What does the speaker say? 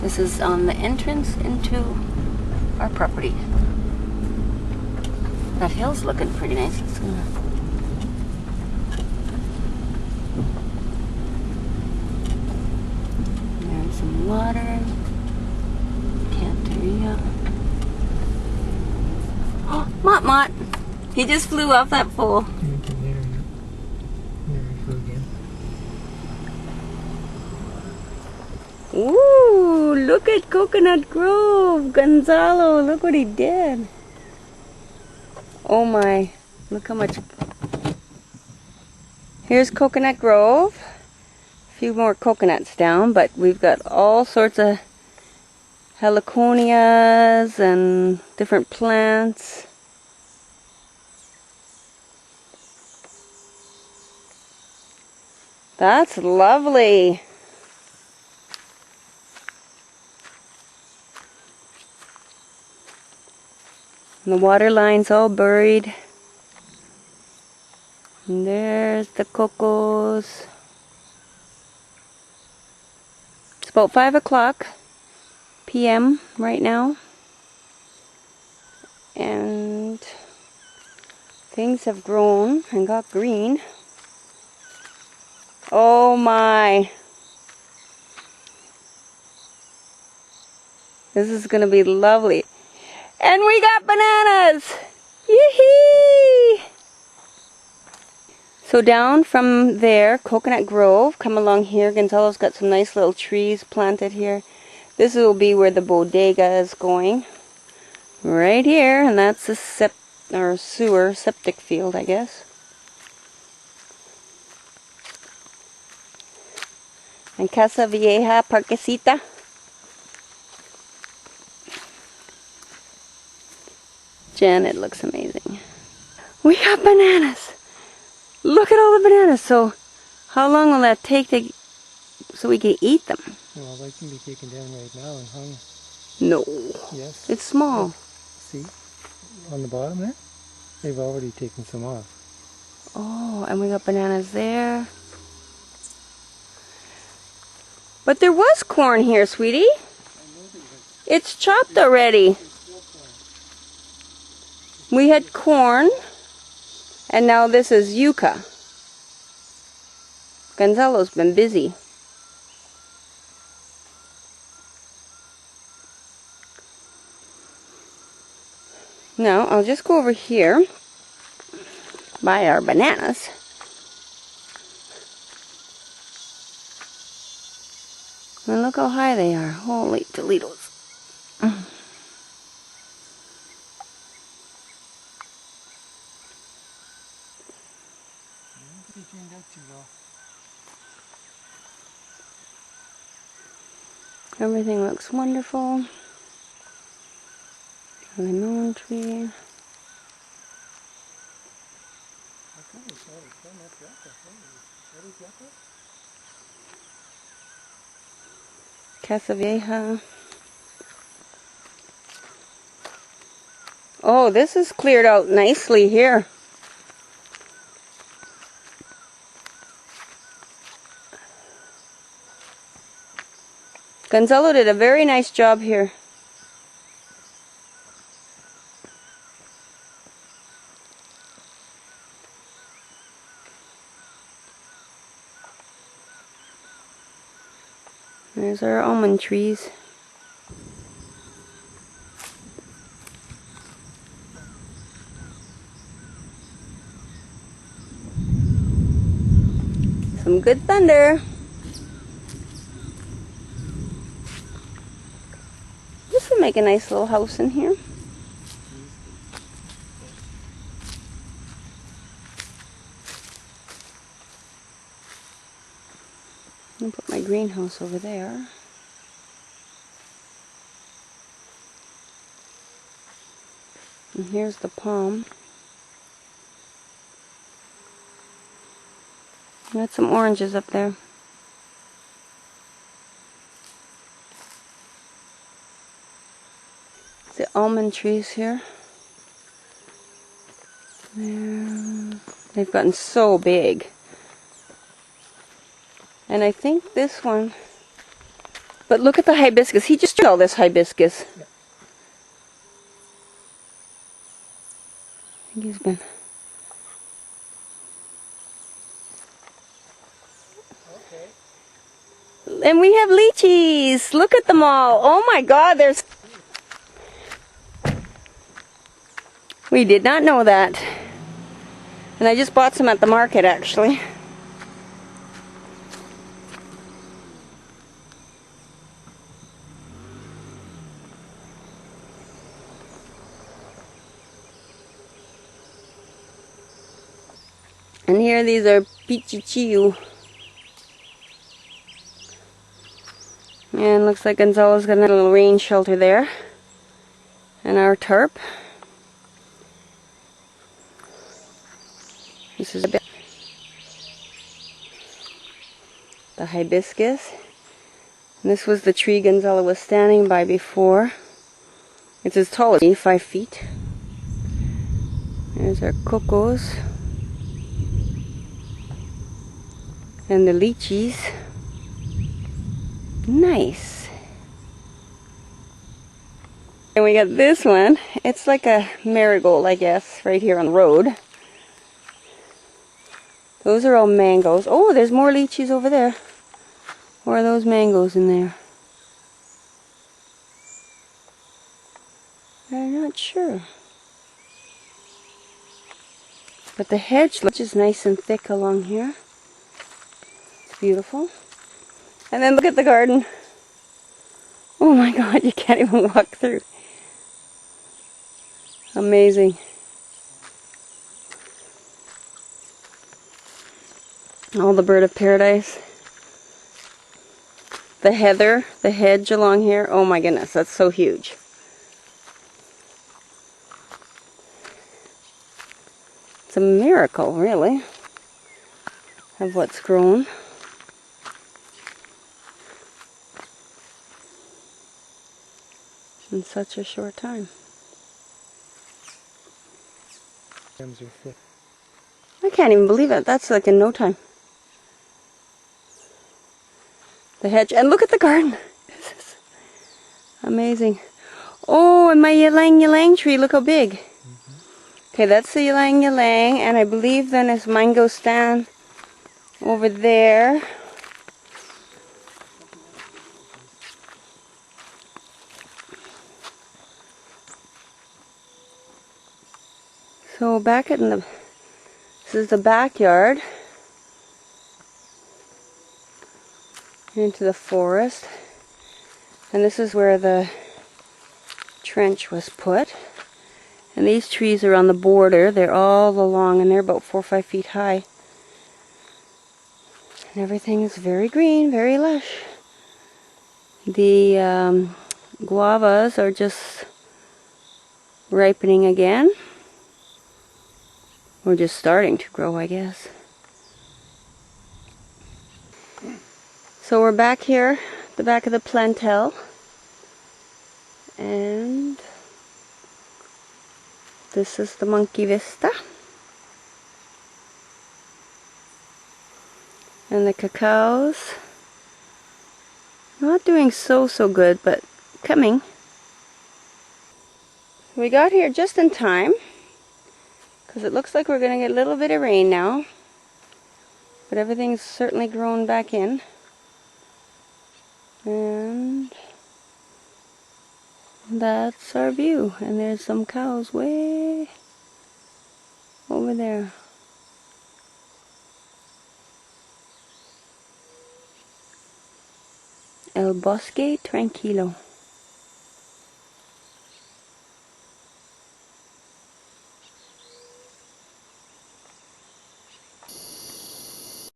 This is on the entrance into our property. That hill's looking pretty nice. Let's go. There's some water. Canteria. Oh, Mott Mott! He just flew off that pole. Ooh, look at Coconut Grove. Gonzalo, look what he did. Oh my, look how much. Here's Coconut Grove. A few more coconuts down, but we've got all sorts of heliconias and different plants. That's lovely. And the water line's all buried. And there's the cocos. It's about 5 o'clock p.m. right now. And things have grown and got green. Oh my. This is going to be lovely. And we got bananas! Yee-hee! So down from there, Coconut Grove, come along here. Gonzalo's got some nice little trees planted here. This will be where the bodega is going. Right here, and that's the septic field, I guess. And Casa Vieja Parquecita. Janet looks amazing. We got bananas. Look at all the bananas. So how long will that take so we can eat them? Well, they can be taken down right now and hung. No. Yes. It's small. See? On the bottom there? They've already taken some off. Oh, and we got bananas there. But there was corn here, sweetie. It's chopped already. We had corn, and now this is yucca. Gonzalo's been busy. Now, I'll just go over here, buy our bananas. And look how high they are. Holy Toledos. Everything looks wonderful. Lemon tree. Casa Vieja. Oh, this is cleared out nicely here. Gonzalo did a very nice job here. There's our almond trees. Some good thunder. This will make a nice little house in here. I'll put my greenhouse over there. And here's the palm. Got some oranges up there. The almond trees here. There. They've gotten so big. And I think this one But look at the hibiscus. He just drew all this hibiscus. Yeah. I think he's been... Okay. And we have lychees. Look at them all. Oh my God, there's... We did not know that. And I just bought some at the market, actually. And here these are pichichiu. And looks like Gonzalo's got a little rain shelter there. And our tarp. This is a bit... The hibiscus. And this was the tree Gonzalo was standing by before. It's as tall as me, 5 feet. There's our cocos. And the lychees. Nice. And we got this one. It's like a marigold, I guess, right here on the road. Those are all mangoes. Oh, there's more lychees over there. Or are those mangoes in there? I'm not sure. But the hedge is nice and thick along here. It's beautiful. And then look at the garden. Oh my God, you can't even walk through. Amazing. All the bird of paradise. The heather, the hedge along here. Oh my goodness, that's so huge. It's a miracle, really, of what's grown. In such a short time. Stems are thick. I can't even believe it. That's like in no time. The hedge. And look at the garden. This is amazing. Oh, and my ylang ylang tree. Look how big. Okay, that's the ylang ylang. And I believe then it's mango stand over there. So back in the... This is the backyard. Into the forest. And this is where the trench was put. And these trees are on the border. They're all along and they're about 4 or 5 feet high. And everything is very green, very lush. The guavas are just ripening again. Or just starting to grow, I guess. So we're back here, the back of the plantel. And this is the monkey vista. And the cacaos. Not doing so good, but coming. We got here just in time, because it looks like we're going to get a little bit of rain now. But everything's certainly grown back in. And that's our view. And there's some cows way over there. El Bosque Tranquilo.